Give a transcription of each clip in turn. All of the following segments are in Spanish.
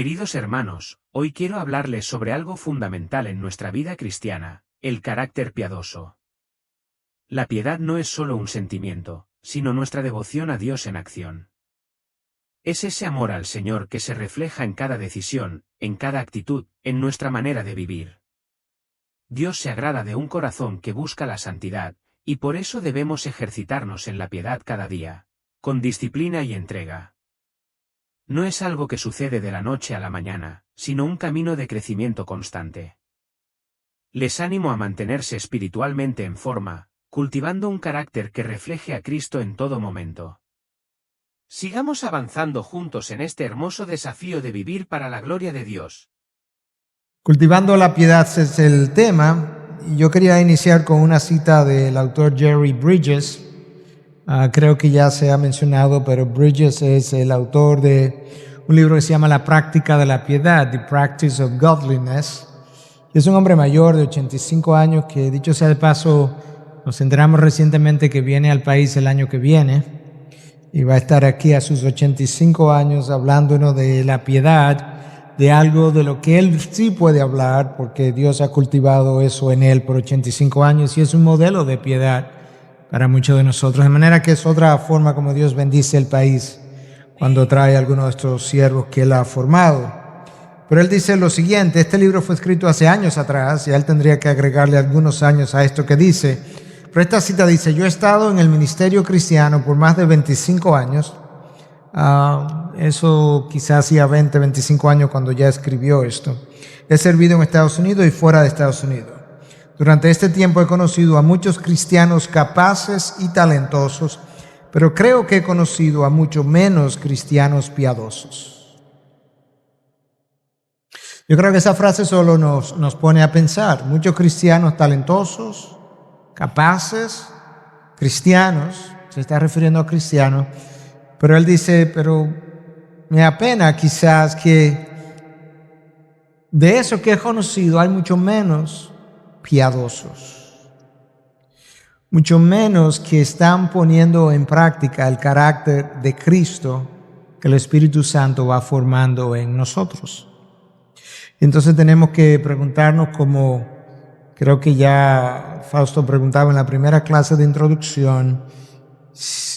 Queridos hermanos, hoy quiero hablarles sobre algo fundamental en nuestra vida cristiana, el carácter piadoso. La piedad no es solo un sentimiento, sino nuestra devoción a Dios en acción. Es ese amor al Señor que se refleja en cada decisión, en cada actitud, en nuestra manera de vivir. Dios se agrada de un corazón que busca la santidad, y por eso debemos ejercitarnos en la piedad cada día, con disciplina y entrega. No es algo que sucede de la noche a la mañana, sino un camino de crecimiento constante. Les animo a mantenerse espiritualmente en forma, cultivando un carácter que refleje a Cristo en todo momento. Sigamos avanzando juntos en este hermoso desafío de vivir para la gloria de Dios. Cultivando la piedad es el tema, y yo quería iniciar con una cita del autor Jerry Bridges. Creo que ya se ha mencionado, pero Bridges es el autor de un libro que se llama La práctica de la piedad, The Practice of Godliness. Es un hombre mayor de 85 años que, dicho sea de paso, nos enteramos recientemente que viene al país el año que viene y va a estar aquí a sus 85 años hablándonos de la piedad, de algo de lo que él sí puede hablar porque Dios ha cultivado eso en él por 85 años y es un modelo de piedad para muchos de nosotros, de manera que es otra forma como Dios bendice el país cuando trae a algunos de estos siervos que él ha formado. Pero él dice lo siguiente: este libro fue escrito hace años atrás y él tendría que agregarle algunos años a esto que dice. Pero esta cita dice: yo he estado en el ministerio cristiano por más de 25 años. Eso quizás hacía 20, 25 años cuando ya escribió esto. He servido en Estados Unidos y fuera de Estados Unidos. Durante este tiempo he conocido a muchos cristianos capaces y talentosos, pero creo que he conocido a mucho menos cristianos piadosos. Yo creo que esa frase solo nos pone a pensar. Muchos cristianos talentosos, capaces, cristianos, se está refiriendo a cristianos, pero él dice, pero me apena quizás que de eso que he conocido hay mucho menos piadosos, mucho menos que están poniendo en práctica el carácter de Cristo que el Espíritu Santo va formando en nosotros. Entonces tenemos que preguntarnos, como creo que ya Fausto preguntaba en la primera clase de introducción,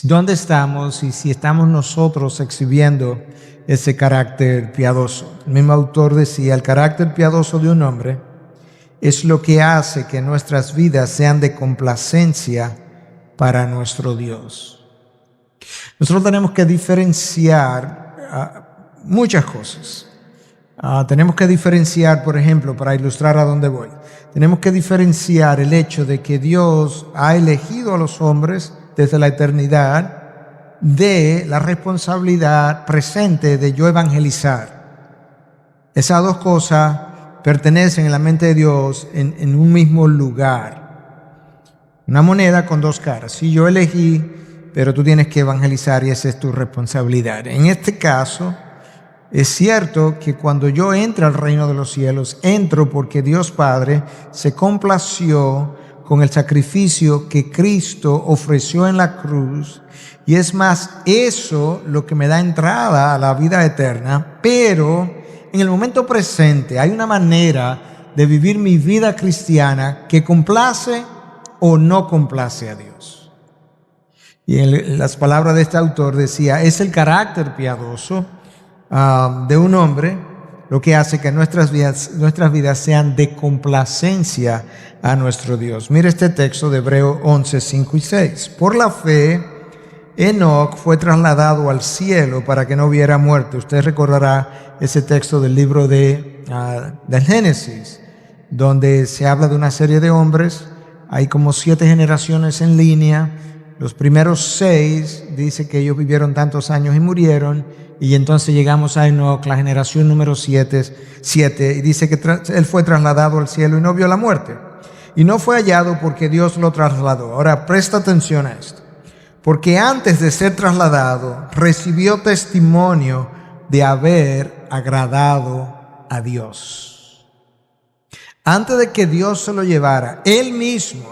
¿dónde estamos y si estamos nosotros exhibiendo ese carácter piadoso? El mismo autor decía: el carácter piadoso de un hombre es lo que hace que nuestras vidas sean de complacencia para nuestro Dios. Nosotros tenemos que diferenciar muchas cosas. Tenemos que diferenciar, por ejemplo, para ilustrar a dónde voy, tenemos que diferenciar el hecho de que Dios ha elegido a los hombres desde la eternidad de la responsabilidad presente de yo evangelizar. Esas dos cosas pertenecen en la mente de Dios en un mismo lugar. Una moneda con dos caras. Sí, yo elegí, pero tú tienes que evangelizar y esa es tu responsabilidad. En este caso, es cierto que cuando yo entro al reino de los cielos, entro porque Dios Padre se complació con el sacrificio que Cristo ofreció en la cruz, y es más eso lo que me da entrada a la vida eterna. Pero en el momento presente hay una manera de vivir mi vida cristiana que complace o no complace a Dios. Y en las palabras de este autor decía: es el carácter piadoso de un hombre lo que hace que nuestras vidas sean de complacencia a nuestro Dios. Mire este texto de Hebreos 11, 5 y 6. Por la fe, Enoc fue trasladado al cielo para que no viera muerte. Usted recordará ese texto del libro del Génesis, donde se habla de una serie de hombres. Hay como 7 generaciones en línea. Los primeros 6 dice que ellos vivieron tantos años y murieron, y entonces llegamos a Enoc, la generación número 7, y dice que él fue trasladado al cielo y no vio la muerte, y no fue hallado porque Dios lo trasladó. Ahora presta atención a esto: porque antes de ser trasladado recibió testimonio de haber agradado a Dios. Antes de que Dios se lo llevara, él mismo,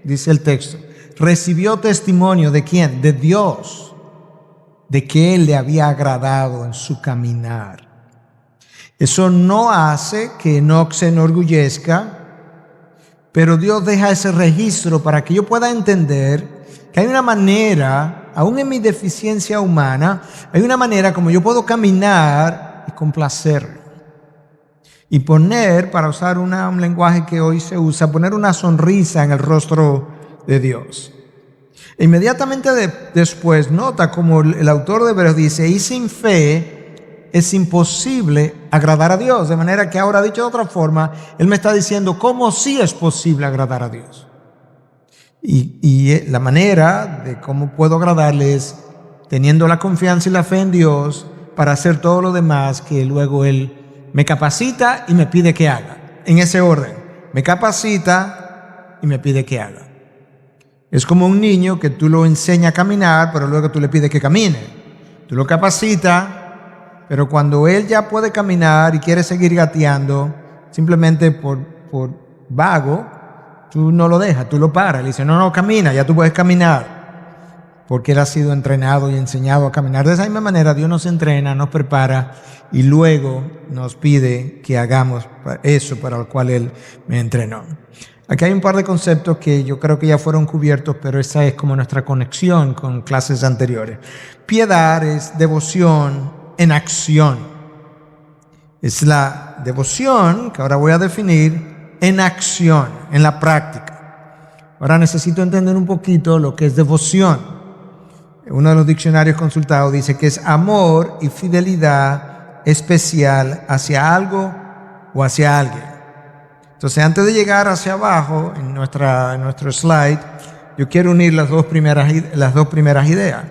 dice el texto, recibió testimonio ¿de quién? De Dios, de que él le había agradado en su caminar. Eso no hace que Enoc se enorgullezca, pero Dios deja ese registro para que yo pueda entender que hay una manera, aún en mi deficiencia humana, hay una manera como yo puedo caminar y complacerlo. Y poner, para usar un lenguaje que hoy se usa, poner una sonrisa en el rostro de Dios. Inmediatamente después nota como el autor de Hebreos dice, y sin fe es imposible agradar a Dios. De manera que ahora, dicho de otra forma, él me está diciendo cómo sí es posible agradar a Dios. Y la manera de cómo puedo agradarle es teniendo la confianza y la fe en Dios para hacer todo lo demás que luego Él me capacita y me pide que haga. En ese orden, me capacita y me pide que haga. Es como un niño que tú lo enseñas a caminar, pero luego tú le pides que camine. Tú lo capacitas, pero cuando él ya puede caminar y quiere seguir gateando, simplemente por vago, tú no lo dejas, tú lo paras. Le dices, no, camina, ya tú puedes caminar. Porque él ha sido entrenado y enseñado a caminar. De esa misma manera, Dios nos entrena, nos prepara y luego nos pide que hagamos eso para lo cual Él me entrenó. Aquí hay un par de conceptos que yo creo que ya fueron cubiertos, pero esa es como nuestra conexión con clases anteriores. Piedad es devoción en acción. Es la devoción, que ahora voy a definir, en acción, en la práctica. Ahora necesito entender un poquito lo que es devoción. Uno de los diccionarios consultados dice que es amor y fidelidad especial hacia algo o hacia alguien. Entonces, antes de llegar hacia abajo, en nuestro slide, yo quiero unir las dos primeras ideas.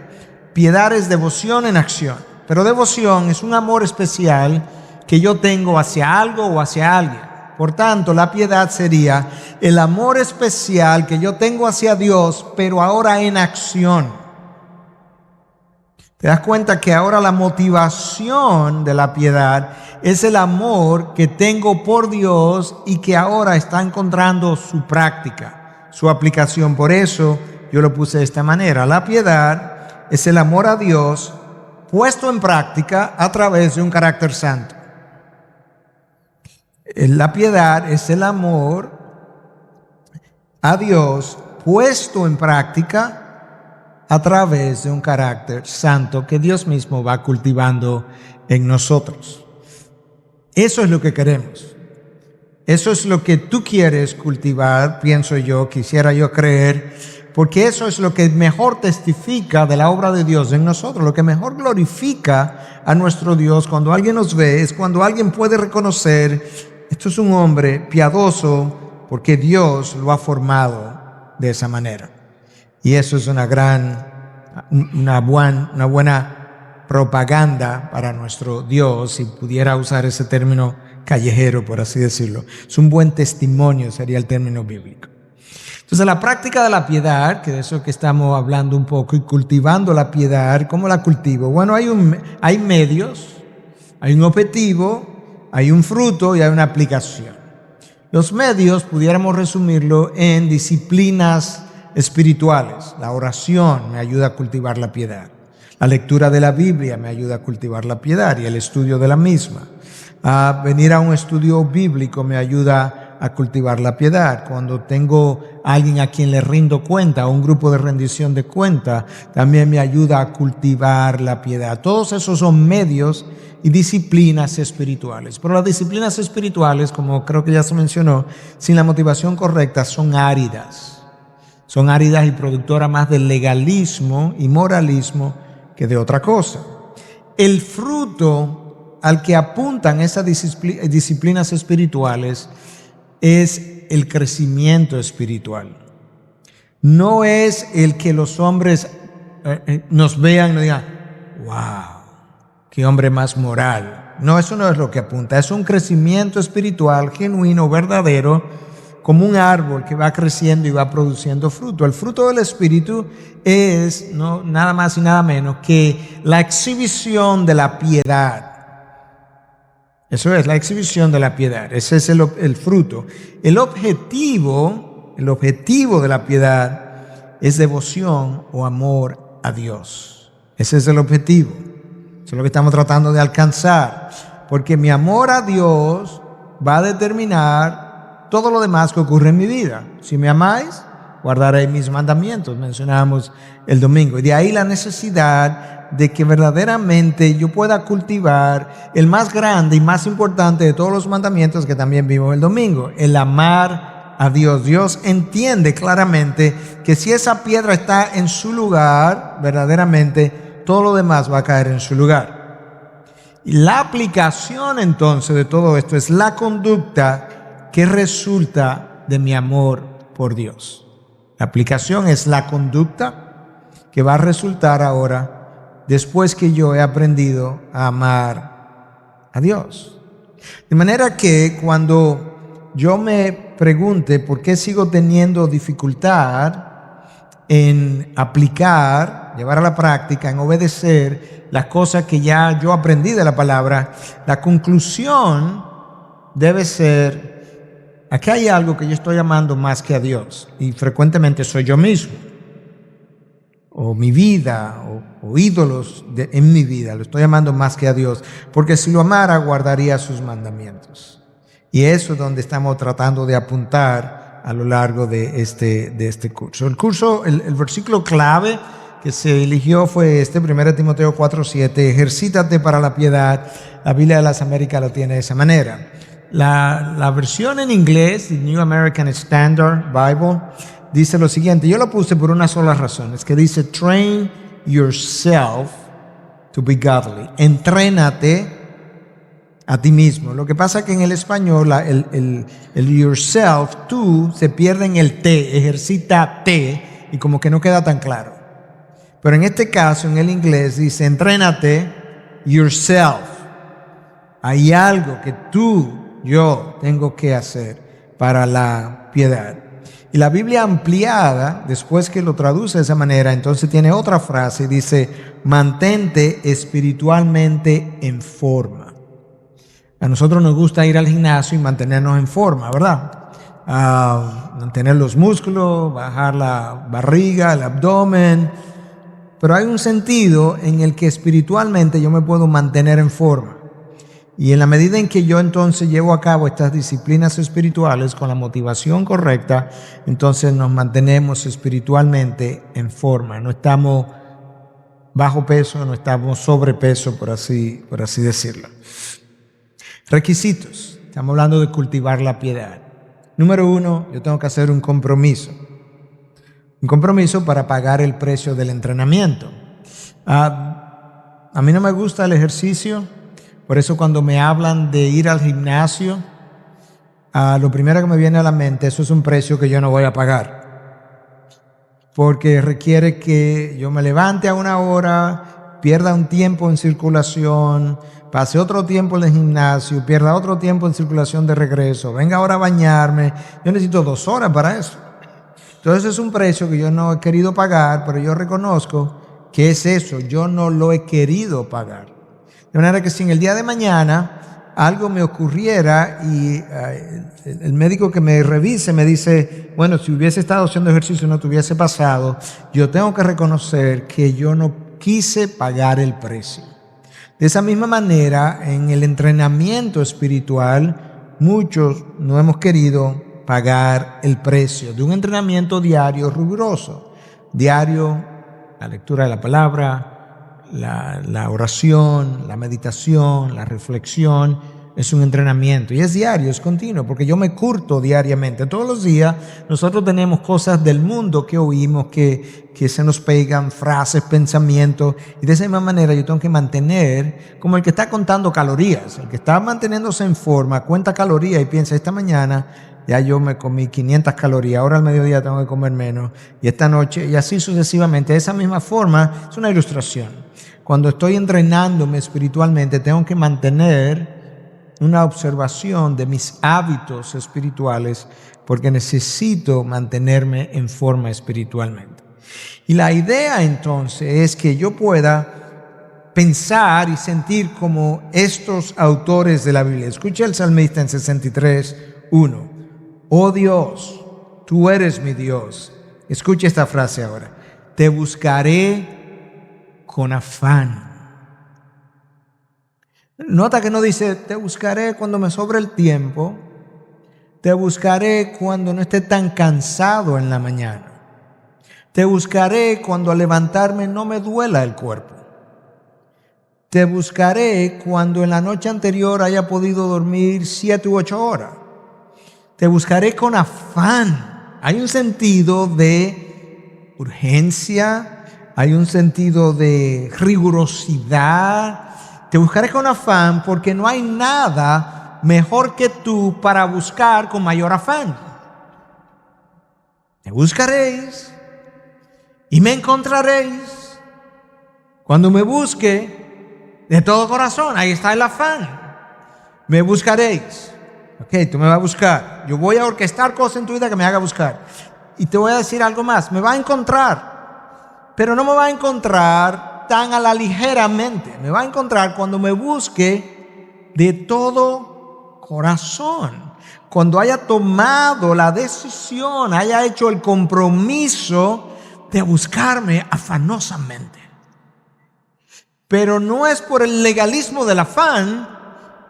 Piedad es devoción en acción, pero devoción es un amor especial que yo tengo hacia algo o hacia alguien. Por tanto, la piedad sería el amor especial que yo tengo hacia Dios, pero ahora en acción. Te das cuenta que ahora la motivación de la piedad es el amor que tengo por Dios y que ahora está encontrando su práctica, su aplicación. Por eso yo lo puse de esta manera. La piedad es el amor a Dios puesto en práctica a través de un carácter santo. La piedad es el amor a Dios puesto en práctica a través de un carácter santo que Dios mismo va cultivando en nosotros. Eso es lo que queremos. Eso es lo que tú quieres cultivar, pienso yo, quisiera yo creer, porque eso es lo que mejor testifica de la obra de Dios en nosotros, lo que mejor glorifica a nuestro Dios cuando alguien nos ve, es cuando alguien puede reconocer, esto es un hombre piadoso porque Dios lo ha formado de esa manera. Y eso es una buena propaganda para nuestro Dios, si pudiera usar ese término callejero, por así decirlo. Es un buen testimonio, sería el término bíblico. Entonces, la práctica de la piedad, que de eso que estamos hablando un poco, y cultivando la piedad, ¿cómo la cultivo? Bueno, hay medios, hay un objetivo, hay un fruto y hay una aplicación. Los medios pudiéramos resumirlo en disciplinas espirituales. La oración me ayuda a cultivar la piedad. La lectura de la Biblia me ayuda a cultivar la piedad y el estudio de la misma. Venir a un estudio bíblico me ayuda a cultivar la piedad. Cuando tengo a alguien a quien le rindo cuenta, o un grupo de rendición de cuenta, también me ayuda a cultivar la piedad. Todos esos son medios y disciplinas espirituales. Pero las disciplinas espirituales, como creo que ya se mencionó, sin la motivación correcta, son áridas. Son áridas y productoras más del legalismo y moralismo que de otra cosa. El fruto al que apuntan esas disciplinas espirituales es el crecimiento espiritual. No es el que los hombres nos vean y nos digan, wow, qué hombre más moral. No, eso no es lo que apunta. Es un crecimiento espiritual genuino, verdadero, como un árbol que va creciendo y va produciendo fruto. El fruto del Espíritu es nada más y nada menos que la exhibición de la piedad. Eso es la exhibición de la piedad. Ese es el fruto. El objetivo de la piedad es devoción o amor a Dios. Ese es el objetivo. Eso es lo que estamos tratando de alcanzar. porque mi amor a Dios va a determinar todo lo demás que ocurre en mi vida. Si me amáis, guardaréis mis mandamientos, mencionamos el domingo. Y de ahí la necesidad de que verdaderamente yo pueda cultivar el más grande y más importante de todos los mandamientos que también vimos el domingo, el amar a Dios. Dios entiende claramente que si esa piedra está en su lugar, verdaderamente todo lo demás va a caer en su lugar. Y la aplicación entonces de todo esto es la conducta que resulta de mi amor por Dios. La aplicación es la conducta que va a resultar ahora después que yo he aprendido a amar a Dios. De manera que cuando yo me pregunte por qué sigo teniendo dificultad en aplicar, llevar a la práctica, en obedecer las cosas que ya yo aprendí de la palabra, la conclusión debe ser: aquí hay algo que yo estoy amando más que a Dios, y frecuentemente soy yo mismo, o mi vida, o ídolos en mi vida. Lo estoy amando más que a Dios, porque si lo amara, guardaría sus mandamientos. Y eso es donde estamos tratando de apuntar a lo largo de este curso. El versículo clave que se eligió fue 1 Timoteo 4:7, ejercítate para la piedad. La Biblia de las Américas lo tiene de esa manera. La versión en inglés, the New American Standard Bible, dice lo siguiente. Yo lo puse por una sola razón, es que dice train yourself to be godly. Entrénate a ti mismo. Lo que pasa es que en el español el yourself, tú, se pierde en el te, ejercítate, y como que no queda tan claro. Pero en este caso, en el inglés, dice entrénate yourself. Hay algo que yo tengo que hacer para la piedad. Y la Biblia ampliada, después que lo traduce de esa manera, entonces tiene otra frase, dice, mantente espiritualmente en forma. A nosotros nos gusta ir al gimnasio y mantenernos en forma, ¿verdad? Mantener los músculos, bajar la barriga, el abdomen. Pero hay un sentido en el que espiritualmente yo me puedo mantener en forma. Y en la medida en que yo entonces llevo a cabo estas disciplinas espirituales con la motivación correcta, entonces nos mantenemos espiritualmente en forma. No estamos bajo peso, no estamos sobrepeso, por así decirlo. Requisitos. Estamos hablando de cultivar la piedad. Número 1, yo tengo que hacer un compromiso. Un compromiso para pagar el precio del entrenamiento. A mí no me gusta el ejercicio. Por eso cuando me hablan de ir al gimnasio, lo primero que me viene a la mente, eso es un precio que yo no voy a pagar. Porque requiere que yo me levante a una hora, pierda un tiempo en circulación, pase otro tiempo en el gimnasio, pierda otro tiempo en circulación de regreso, venga ahora a bañarme. Yo necesito 2 horas para eso. Entonces es un precio que yo no he querido pagar, pero yo reconozco que es eso, yo no lo he querido pagar. De manera que si en el día de mañana algo me ocurriera y el médico que me revise me dice, bueno, si hubiese estado haciendo ejercicio no te hubiese pasado, yo tengo que reconocer que yo no quise pagar el precio. De esa misma manera, en el entrenamiento espiritual, muchos no hemos querido pagar el precio de un entrenamiento diario riguroso. Diario, la lectura de la palabra, la oración, la meditación, la reflexión, es un entrenamiento y es diario, es continuo, porque yo me curto diariamente. Todos los días nosotros tenemos cosas del mundo que oímos, que se nos pegan, frases, pensamientos, y de esa misma manera yo tengo que mantener, como el que está contando calorías, el que está manteniéndose en forma, cuenta calorías y piensa, esta mañana ya yo me comí 500 calorías, ahora al mediodía tengo que comer menos, y esta noche, y así sucesivamente. De esa misma forma, es una ilustración. Cuando estoy entrenándome espiritualmente, tengo que mantener una observación de mis hábitos espirituales, porque necesito mantenerme en forma espiritualmente. Y la idea entonces es que yo pueda pensar y sentir como estos autores de la Biblia. Escucha el salmista en 63:1. Oh Dios, tú eres mi Dios. Escucha esta frase ahora. Te buscaré con afán. Nota que no dice, te buscaré cuando me sobre el tiempo, te buscaré cuando no esté tan cansado en la mañana, te buscaré cuando al levantarme no me duela el cuerpo, te buscaré cuando en la noche anterior haya podido dormir 7 u 8 horas, te buscaré con afán. Hay un sentido de urgencia, hay un sentido de rigurosidad. Te buscaré con afán porque no hay nada mejor que tú para buscar con mayor afán. Me buscaréis y me encontraréis cuando me busque de todo corazón. Ahí está el afán. Me buscaréis. Ok, tú me vas a buscar. Yo voy a orquestar cosas en tu vida que me haga buscar. Y te voy a decir algo más. Me va a encontrar. Pero no me va a encontrar tan a la ligeramente. Me va a encontrar cuando me busque de todo corazón. Cuando haya tomado la decisión, haya hecho el compromiso de buscarme afanosamente. Pero no es por el legalismo del afán,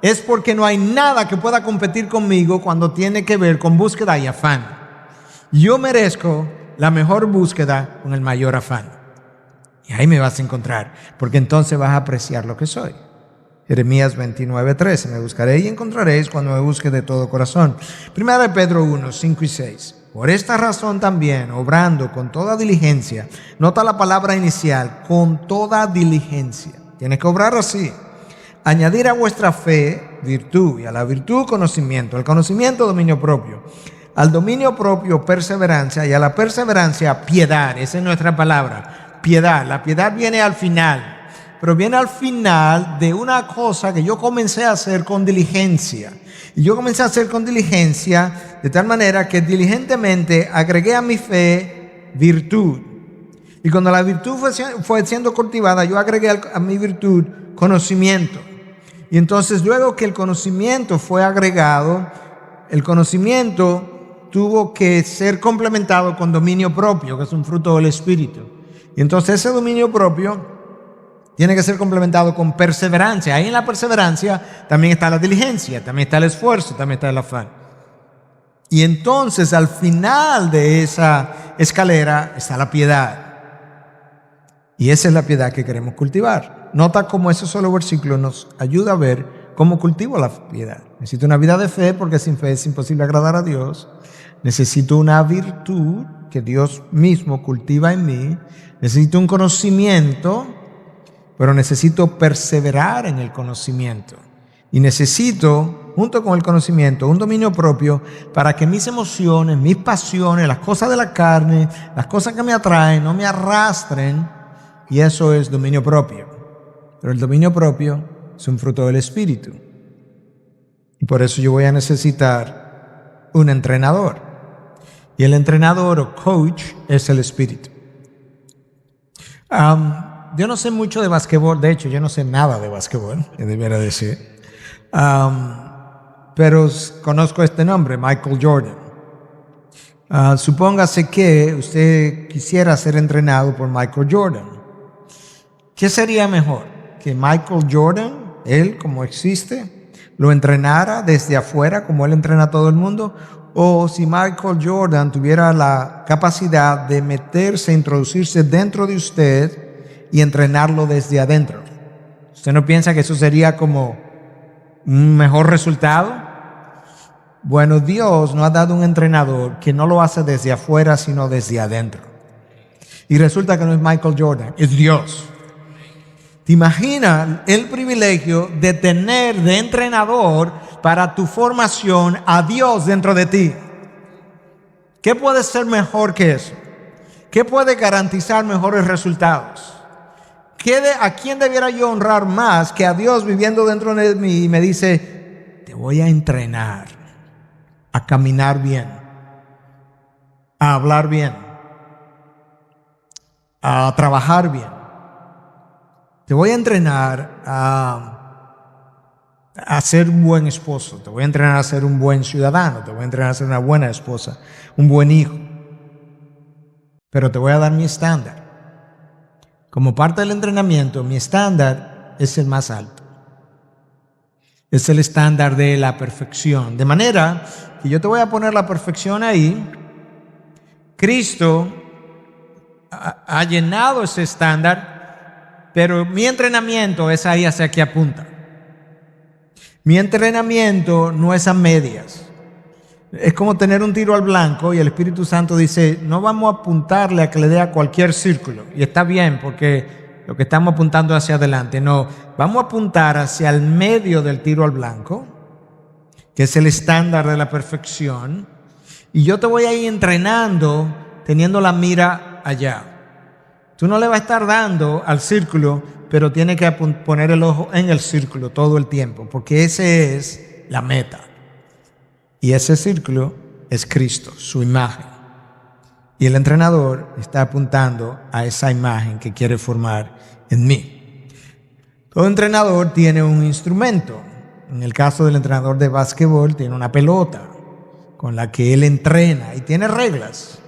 es porque no hay nada que pueda competir conmigo cuando tiene que ver con búsqueda y afán. Yo merezco la mejor búsqueda con el mayor afán. Y ahí me vas a encontrar, porque entonces vas a apreciar lo que soy. Jeremías 29:13, me buscaré y encontraréis cuando me busque de todo corazón. Primera de Pedro 1, 5 y 6. Por esta razón también, obrando con toda diligencia, nota la palabra inicial, con toda diligencia. Tienes que obrar así. Añadir a vuestra fe virtud, y a la virtud conocimiento, al conocimiento dominio propio, al dominio propio perseverancia, y a la perseverancia piedad. Esa es nuestra palabra, piedad. La piedad viene al final, pero viene al final de una cosa que yo comencé a hacer con diligencia. Y yo comencé a hacer con diligencia de tal manera que diligentemente agregué a mi fe virtud. Y cuando la virtud fue siendo cultivada, yo agregué a mi virtud conocimiento. Y entonces luego que el conocimiento fue agregado, el conocimiento tuvo que ser complementado con dominio propio, que es un fruto del Espíritu. Y entonces ese dominio propio tiene que ser complementado con perseverancia. Ahí en la perseverancia también está la diligencia, también está el esfuerzo, también está el afán. Y entonces al final de esa escalera está la piedad. Y esa es la piedad que queremos cultivar. Nota cómo ese solo versículo nos ayuda a ver cómo cultivo la piedad. Necesito una vida de fe porque sin fe es imposible agradar a Dios. Necesito una virtud que Dios mismo cultiva en mí. Necesito un conocimiento, pero necesito perseverar en el conocimiento. Y necesito, junto con el conocimiento, un dominio propio para que mis emociones, mis pasiones, las cosas de la carne, las cosas que me atraen, no me arrastren. Y eso es dominio propio. Pero el dominio propio es un fruto del Espíritu. Y por eso yo voy a necesitar un entrenador. Y el entrenador o coach es el Espíritu. Yo no sé mucho de basquetbol. De hecho, yo no sé nada de basquetbol, debiera decir. Pero conozco este nombre, Michael Jordan. Supóngase que usted quisiera ser entrenado por Michael Jordan. ¿Qué sería mejor? Que Michael Jordan, él como existe, lo entrenara desde afuera como él entrena a todo el mundo, o si Michael Jordan tuviera la capacidad de meterse, introducirse dentro de usted y entrenarlo desde adentro. ¿Usted no piensa que eso sería como un mejor resultado? Bueno, Dios nos ha dado un entrenador que no lo hace desde afuera, sino desde adentro. Y resulta que no es Michael Jordan, es Dios. ¿Te imaginas el privilegio de tener de entrenador para tu formación a Dios dentro de ti? ¿Qué puede ser mejor que eso? ¿Qué puede garantizar mejores resultados? ¿A quién debiera yo honrar más que a Dios viviendo dentro de mí y me dice, te voy a entrenar a caminar bien, a hablar bien, a trabajar bien? Te voy a entrenar a ser un buen esposo, te voy a entrenar a ser un buen ciudadano, te voy a entrenar a ser una buena esposa, un buen hijo. Pero te voy a dar mi estándar. Como parte del entrenamiento, mi estándar es el más alto. Es el estándar de la perfección. De manera que yo te voy a poner la perfección ahí. Cristo ha llenado ese estándar, pero mi entrenamiento es ahí hacia que apunta. Mi entrenamiento no es a medias. Es como tener un tiro al blanco y el Espíritu Santo dice, no vamos a apuntarle a que le dé a cualquier círculo. Y está bien porque lo que estamos apuntando hacia adelante. No, vamos a apuntar hacia el medio del tiro al blanco, que es el estándar de la perfección. Y yo te voy a ir entrenando teniendo la mira allá. Tú no le vas a estar dando al círculo, pero tienes que poner el ojo en el círculo todo el tiempo, porque ese es la meta. Y ese círculo es Cristo, su imagen. Y el entrenador está apuntando a esa imagen que quiere formar en mí. Todo entrenador tiene un instrumento. En el caso del entrenador de básquetbol, tiene una pelota con la que él entrena y tiene reglas.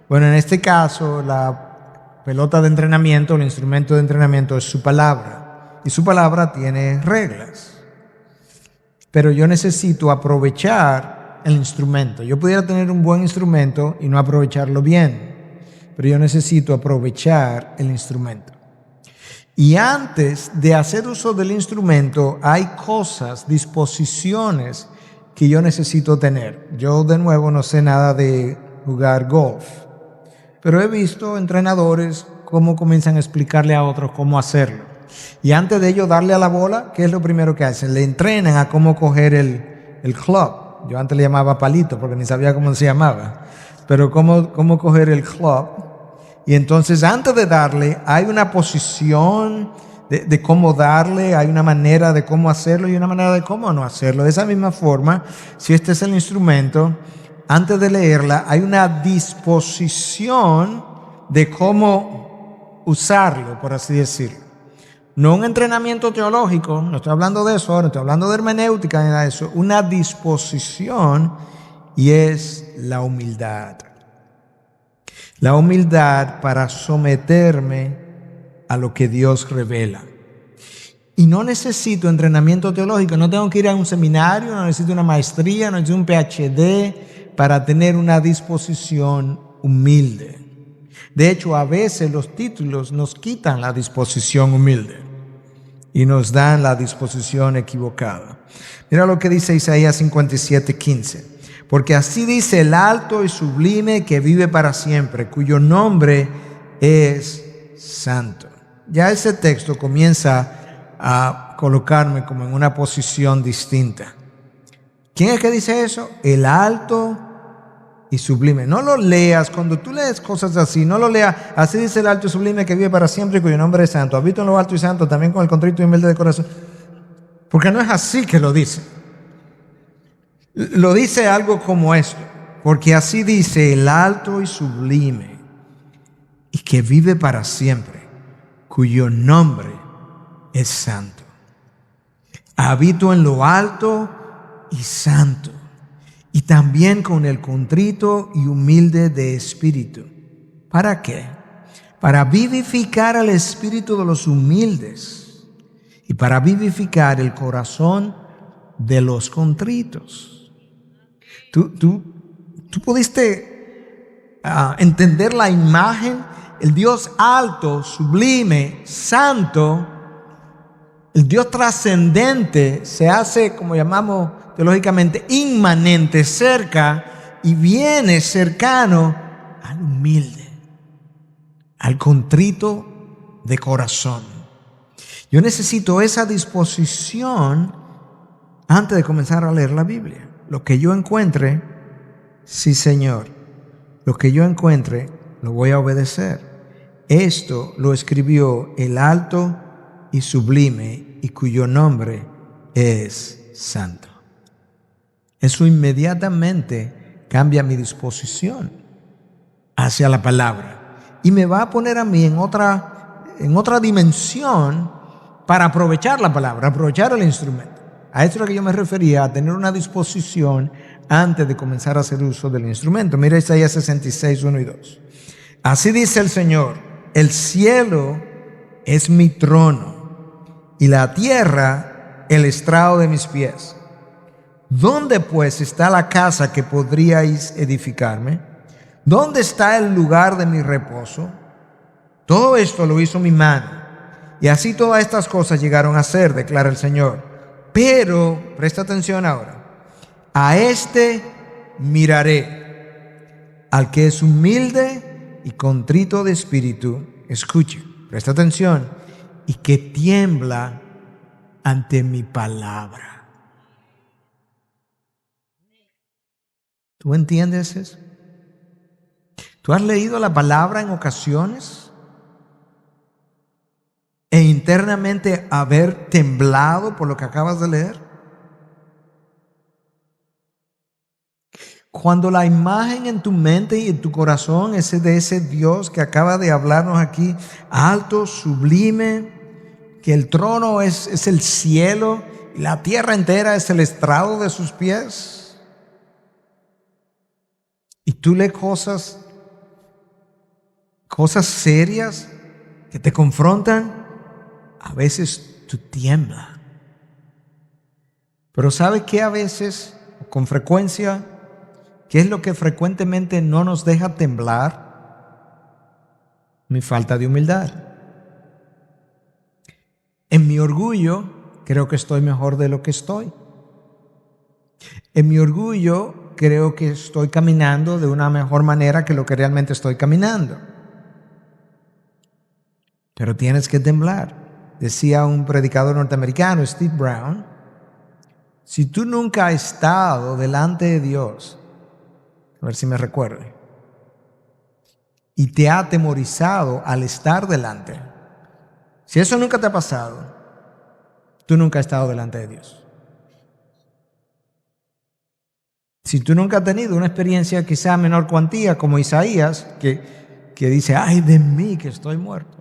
Bueno, en este caso, la pelota de entrenamiento, el instrumento de entrenamiento es su palabra. Y su palabra tiene reglas. Pero yo necesito aprovechar el instrumento. Yo pudiera tener un buen instrumento y no aprovecharlo bien, pero yo necesito aprovechar el instrumento. Y antes de hacer uso del instrumento, hay cosas, disposiciones que yo necesito tener. Yo, de nuevo, no sé nada de jugar golf, pero he visto entrenadores cómo comienzan a explicarle a otros cómo hacerlo. Y antes de ellos darle a la bola, ¿qué es lo primero que hacen? Le entrenan a cómo coger el club. Yo antes le llamaba palito porque ni sabía cómo se llamaba. Pero cómo coger el club. Y entonces antes de darle hay una posición de cómo darle, hay una manera de cómo hacerlo y una manera de cómo no hacerlo. De esa misma forma, si este es el instrumento, antes de leerla hay una disposición de cómo usarlo, por así decirlo. No un entrenamiento teológico, no estoy hablando de eso ahora, estoy hablando de hermenéutica, nada de eso. Una disposición, y es la humildad. La humildad para someterme a lo que Dios revela. Y no necesito entrenamiento teológico, no tengo que ir a un seminario, no necesito una maestría, no necesito un PhD para tener una disposición humilde. De hecho, a veces los títulos nos quitan la disposición humilde y nos dan la disposición equivocada. Mira lo que dice Isaías 57:15. Porque así dice el alto y sublime que vive para siempre, cuyo nombre es santo. Ya ese texto comienza a colocarme como en una posición distinta. ¿Quién es que dice eso? El alto y sublime. No lo leas, cuando tú lees cosas así, no lo leas, así dice el alto y sublime que vive para siempre y cuyo nombre es santo. Habito en lo alto y santo, también con el contrito y humilde de corazón. Porque no es así que lo dice. Lo dice algo como esto, porque así dice el alto y sublime y que vive para siempre, cuyo nombre es santo. Habito en lo alto y santo, y también con el contrito y humilde de espíritu. ¿Para qué? Para vivificar al espíritu de los humildes y para vivificar el corazón de los contritos. ¿Tú pudiste entender la imagen? El Dios alto, sublime, santo, el Dios trascendente se hace, como llamamos teológicamente, inmanente, cerca, y viene cercano al humilde, al contrito de corazón. Yo necesito esa disposición antes de comenzar a leer la Biblia. Lo que yo encuentre, sí, Señor, lo que yo encuentre, lo voy a obedecer. Esto lo escribió el alto y sublime y cuyo nombre es santo. Eso inmediatamente cambia mi disposición hacia la palabra y me va a poner a mí en otra dimensión para aprovechar la palabra, aprovechar el instrumento. A esto es a lo que yo me refería, a tener una disposición antes de comenzar a hacer uso del instrumento. Mira Isaías 66, 1 y 2. Así dice el Señor, el cielo es mi trono y la tierra el estrado de mis pies. ¿Dónde pues está la casa que podríais edificarme? ¿Dónde está el lugar de mi reposo? Todo esto lo hizo mi mano, y así todas estas cosas llegaron a ser, declara el Señor. Pero, presta atención ahora, a este miraré, al que es humilde y contrito de espíritu, escuche, presta atención, y que tiembla ante mi palabra. ¿Tú entiendes eso? ¿Tú has leído la palabra en ocasiones e internamente haber temblado por lo que acabas de leer? Cuando la imagen en tu mente y en tu corazón es de ese Dios que acaba de hablarnos aquí, alto, sublime, que el trono es el cielo y la tierra entera es el estrado de sus pies, y tú lees cosas serias que te confrontan, a veces tú tiemblas. Pero ¿sabe qué? A veces, con frecuencia, ¿qué es lo que frecuentemente no nos deja temblar? Mi falta de humildad. En mi orgullo, creo que estoy mejor de lo que estoy. En mi orgullo, creo que estoy caminando de una mejor manera que lo que realmente estoy caminando. Pero tienes que temblar. Decía un predicador norteamericano, Steve Brown, si tú nunca has estado delante de Dios, a ver si me recuerde, y te ha atemorizado al estar delante, si eso nunca te ha pasado, tú nunca has estado delante de Dios. Si tú nunca has tenido una experiencia quizá menor cuantía como Isaías, que dice, ay de mí que estoy muerto.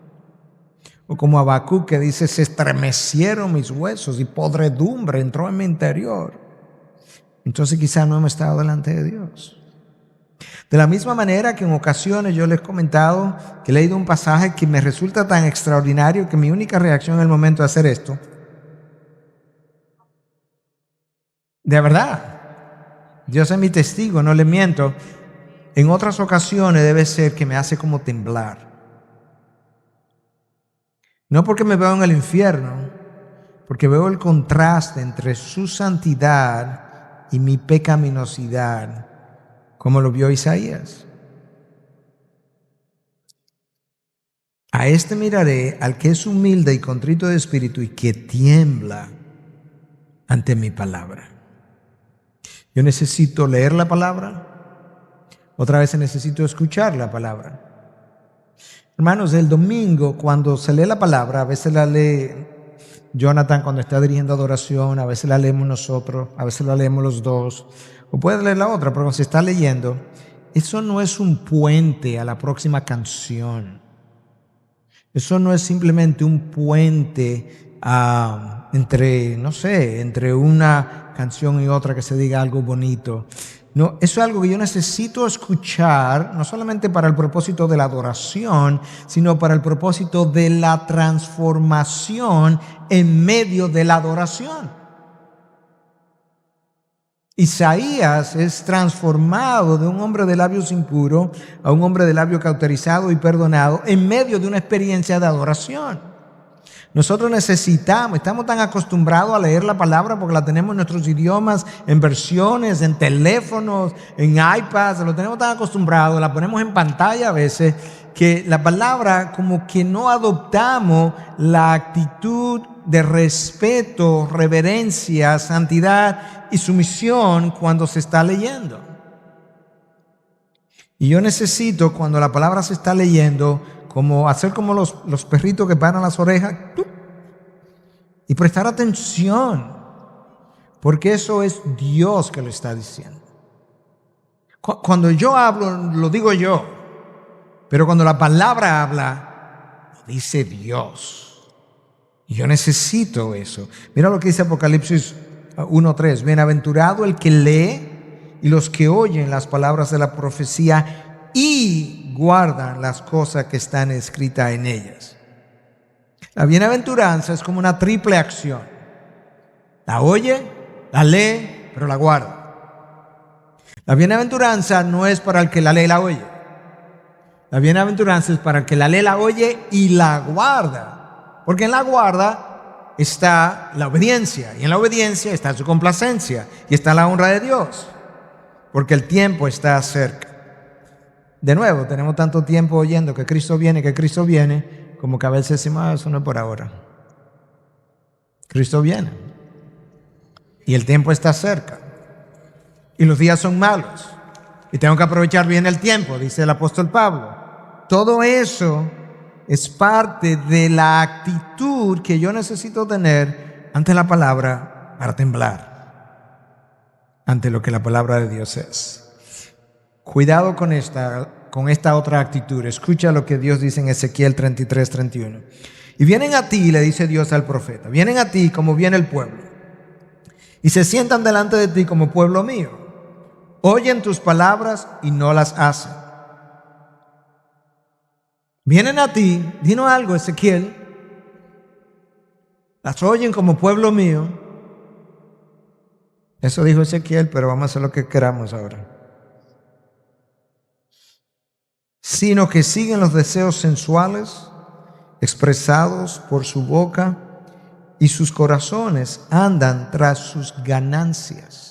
O como Habacuc que dice, se estremecieron mis huesos y podredumbre entró en mi interior. Entonces quizá no hemos estado delante de Dios. De la misma manera que en ocasiones yo les he comentado que he leído un pasaje que me resulta tan extraordinario que mi única reacción en el momento de hacer esto, de verdad, Dios es mi testigo, no le miento, en otras ocasiones debe ser que me hace como temblar. No porque me veo en el infierno, porque veo el contraste entre su santidad y mi pecaminosidad, como lo vio Isaías. A este miraré, al que es humilde y contrito de espíritu y que tiembla ante mi palabra. Yo necesito leer la palabra, otra vez necesito escuchar la palabra. Hermanos, el domingo cuando se lee la palabra, a veces la lee Jonathan cuando está dirigiendo adoración, a veces la leemos nosotros, a veces la leemos los dos, o puede leer la otra, pero cuando se está leyendo, eso no es un puente a la próxima canción. Eso no es simplemente un puente entre una canción y otra que se diga algo bonito. No, eso es algo que yo necesito escuchar, no solamente para el propósito de la adoración, sino para el propósito de la transformación en medio de la adoración. Isaías es transformado de un hombre de labios impuros a un hombre de labios cauterizado y perdonado en medio de una experiencia de adoración. Nosotros estamos tan acostumbrados a leer la palabra porque la tenemos en nuestros idiomas, en versiones, en teléfonos, en iPads, lo tenemos tan acostumbrados, la ponemos en pantalla a veces, que la palabra como que no adoptamos la actitud de respeto, reverencia, santidad y sumisión cuando se está leyendo. Y yo necesito, cuando la palabra se está leyendo, hacer como los perritos que paran las orejas y prestar atención, porque eso es Dios que lo está diciendo. Cuando yo hablo, lo digo yo, pero cuando la palabra habla, lo dice Dios. Y yo necesito eso. Mira lo que dice Apocalipsis 1:3. Bienaventurado el que lee y los que oyen las palabras de la profecía y guardan las cosas que están escritas en ellas. La bienaventuranza es como una triple acción. La oye, la lee, pero la guarda. La bienaventuranza no es para el que la lee y la oye. La bienaventuranza es para el que la lee, la oye y la guarda. Porque en la guarda está la obediencia. Y en la obediencia está su complacencia. Y está la honra de Dios. Porque el tiempo está cerca. De nuevo, tenemos tanto tiempo oyendo que Cristo viene, como que a veces decimos, eso no es por ahora. Cristo viene. Y el tiempo está cerca. Y los días son malos. Y tengo que aprovechar bien el tiempo, dice el apóstol Pablo. Todo eso es parte de la actitud que yo necesito tener ante la palabra para temblar. Ante lo que la palabra de Dios es. Cuidado con esta otra actitud. Escucha lo que Dios dice en Ezequiel 33:31. Y vienen a ti, le dice Dios al profeta, vienen a ti como viene el pueblo. Y se sientan delante de ti como pueblo mío. Oyen tus palabras y no las hacen. Vienen a ti, dinos algo, Ezequiel. Las oyen como pueblo mío. Eso dijo Ezequiel, pero vamos a hacer lo que queramos ahora. Sino que siguen los deseos sensuales expresados por su boca y sus corazones andan tras sus ganancias.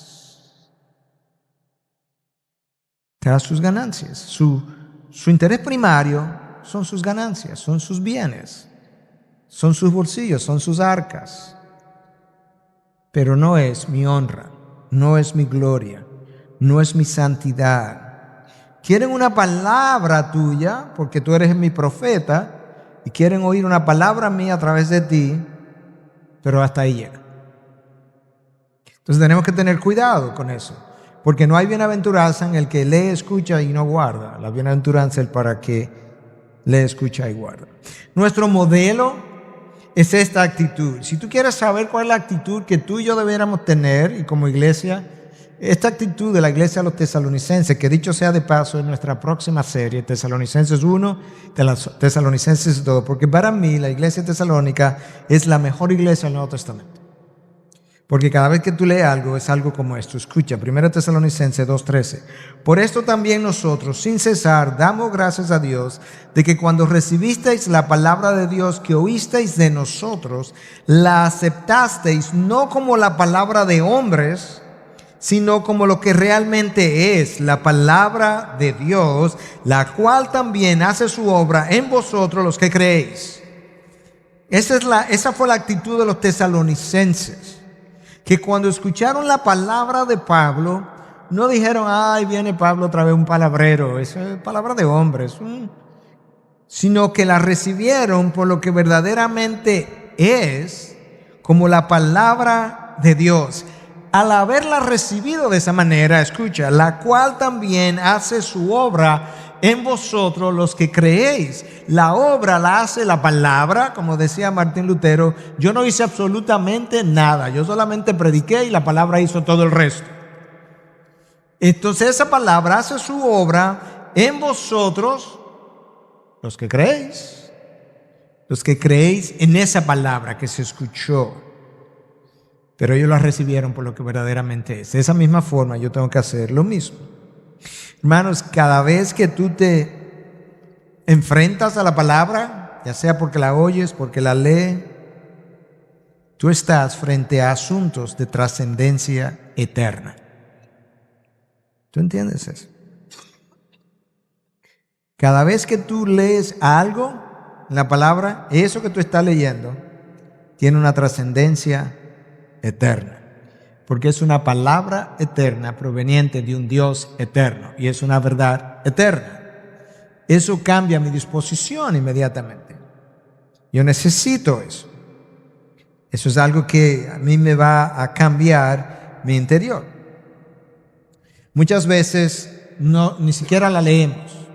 Tras sus ganancias. Su interés primario son sus ganancias, son sus bienes, son sus bolsillos, son sus arcas. Pero no es mi honra, no es mi gloria, no es mi santidad. Quieren una palabra tuya, porque tú eres mi profeta, y quieren oír una palabra mía a través de ti, pero hasta ahí llega. Entonces tenemos que tener cuidado con eso. Porque no hay bienaventuranza en el que lee, escucha y no guarda. La bienaventuranza es para que lee, escucha y guarda. Nuestro modelo es esta actitud. Si tú quieres saber cuál es la actitud que tú y yo debiéramos tener, y como iglesia, esta actitud de la iglesia de los tesalonicenses, que dicho sea de paso en nuestra próxima serie, Tesalonicenses 1, Tesalonicenses 2, porque para mí la iglesia tesalónica es la mejor iglesia del Nuevo Testamento. Porque cada vez que tú lees algo, es algo como esto. Escucha, 1 Tesalonicenses 2:13. Por esto también nosotros, sin cesar, damos gracias a Dios de que cuando recibisteis la palabra de Dios que oísteis de nosotros, la aceptasteis no como la palabra de hombres, sino como lo que realmente es la palabra de Dios, la cual también hace su obra en vosotros los que creéis. Esa fue la actitud de los tesalonicenses. Que cuando escucharon la palabra de Pablo, no dijeron, ay, viene Pablo otra vez un palabrero, esa es palabra de hombres, sino que la recibieron por lo que verdaderamente es, como la palabra de Dios. Al haberla recibido de esa manera, escucha, la cual también hace su obra en vosotros los que creéis. La obra la hace la palabra, como decía Martín Lutero. Yo no hice absolutamente nada, yo solamente prediqué y la palabra hizo todo el resto. Entonces esa palabra hace su obra en vosotros, los que creéis en esa palabra que se escuchó. Pero ellos la recibieron por lo que verdaderamente es. De esa misma forma yo tengo que hacer lo mismo. Hermanos, cada vez que tú te enfrentas a la palabra, ya sea porque la oyes, porque la lees, tú estás frente a asuntos de trascendencia eterna. ¿Tú entiendes eso? Cada vez que tú lees algo en la palabra, eso que tú estás leyendo tiene una trascendencia eterna. Porque es una palabra eterna proveniente de un Dios eterno y es una verdad eterna. Eso cambia mi disposición inmediatamente. Yo necesito eso. Eso es algo que a mí me va a cambiar mi interior. Muchas veces ni siquiera la leemos.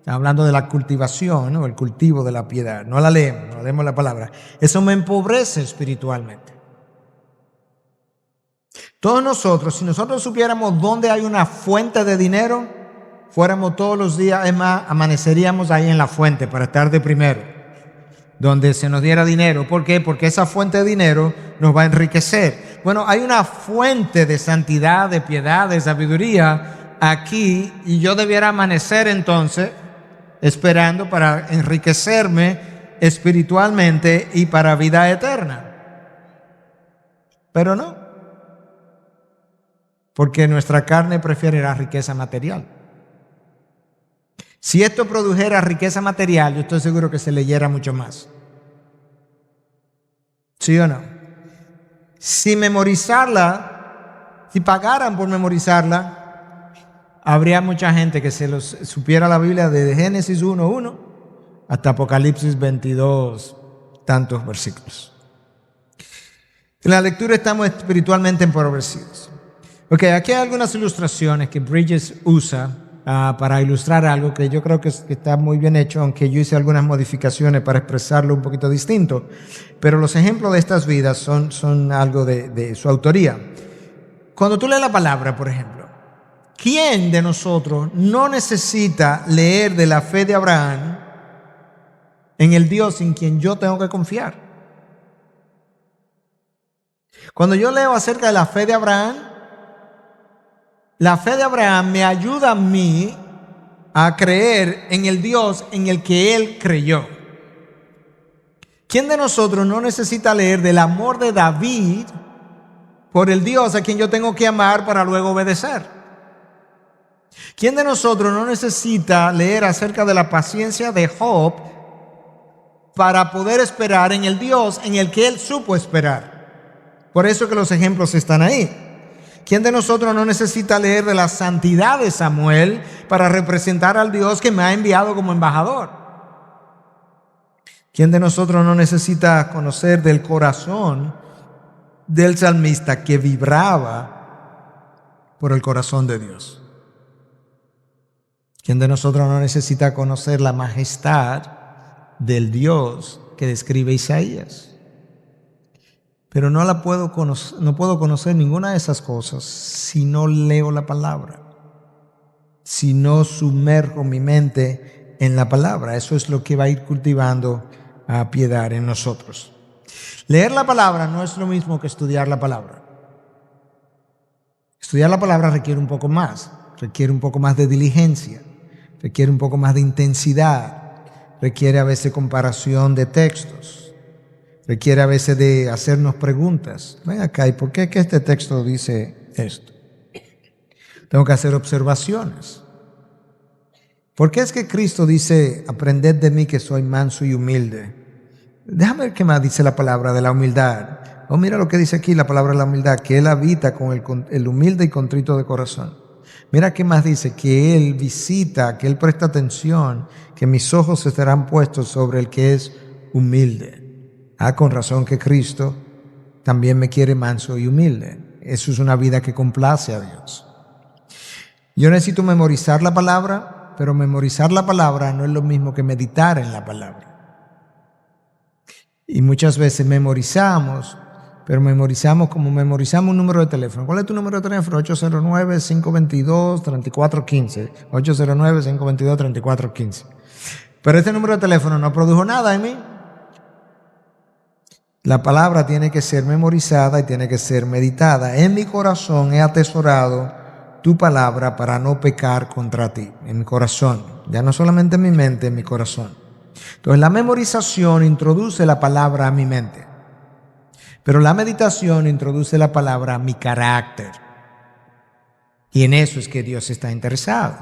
Hablando de la cultivación, ¿no? El cultivo de la piedad. No la leemos la palabra. Eso me empobrece espiritualmente. Todos nosotros, si nosotros supiéramos dónde hay una fuente de dinero, fuéramos todos los días, es más, amaneceríamos ahí en la fuente para estar de primero, donde se nos diera dinero. ¿Por qué? Porque esa fuente de dinero nos va a enriquecer. Bueno, hay una fuente de santidad, de piedad, de sabiduría aquí, y yo debiera amanecer entonces esperando para enriquecerme espiritualmente y para vida eterna. Pero no, porque nuestra carne prefiere la riqueza material. Si esto produjera riqueza material, yo estoy seguro que se leyera mucho más. ¿Sí o no? Si memorizarla, si pagaran por memorizarla, habría mucha gente que supiera la Biblia desde Génesis 1:1 hasta Apocalipsis 22, tantos versículos. En la lectura estamos espiritualmente empobrecidos. Ok, aquí hay algunas ilustraciones que Bridges usa para ilustrar algo que yo creo que está muy bien hecho, aunque yo hice algunas modificaciones para expresarlo un poquito distinto. Pero los ejemplos de estas vidas son algo de su autoría. Cuando tú lees la palabra, por ejemplo, ¿quién de nosotros no necesita leer de la fe de Abraham en el Dios en quien yo tengo que confiar? Cuando yo leo acerca de la fe de Abraham me ayuda a mí a creer en el Dios en el que él creyó. ¿Quién de nosotros no necesita leer del amor de David por el Dios a quien yo tengo que amar para luego obedecer? ¿Quién de nosotros no necesita leer acerca de la paciencia de Job para poder esperar en el Dios en el que él supo esperar? Por eso que los ejemplos están ahí. ¿Quién de nosotros no necesita leer de la santidad de Samuel para representar al Dios que me ha enviado como embajador? ¿Quién de nosotros no necesita conocer del corazón del salmista que vibraba por el corazón de Dios? ¿Quién de nosotros no necesita conocer la majestad del Dios que describe Isaías? Pero no puedo conocer ninguna de esas cosas si no leo la palabra, si no sumerjo mi mente en la palabra. Eso es lo que va a ir cultivando a piedad en nosotros. Leer la palabra no es lo mismo que estudiar la palabra. Estudiar la palabra requiere un poco más de diligencia, requiere un poco más de intensidad, requiere a veces comparación de textos. Requiere a veces de hacernos preguntas. Ven acá, ¿y por qué que este texto dice esto? Tengo que hacer observaciones. ¿Por qué es que Cristo dice, aprended de mí que soy manso y humilde? Déjame ver qué más dice la palabra de la humildad. Oh, mira lo que dice aquí la palabra de la humildad, que Él habita con el humilde y contrito de corazón. Mira qué más dice, que Él visita, que Él presta atención, que mis ojos estarán puestos sobre el que es humilde. Con razón que Cristo también me quiere manso y humilde. Eso es una vida que complace a Dios. Yo necesito memorizar la palabra, pero memorizar la palabra no es lo mismo que meditar en la palabra. Y muchas veces memorizamos, pero memorizamos como memorizamos un número de teléfono. ¿Cuál es tu número de teléfono? 809-522-3415. 809-522-3415. Pero este número de teléfono no produjo nada en mí. La palabra tiene que ser memorizada y tiene que ser meditada. En mi corazón he atesorado tu palabra para no pecar contra ti. En mi corazón, ya no solamente en mi mente, en mi corazón. Entonces la memorización introduce la palabra a mi mente, pero la meditación introduce la palabra a mi carácter. Y en eso es que Dios está interesado.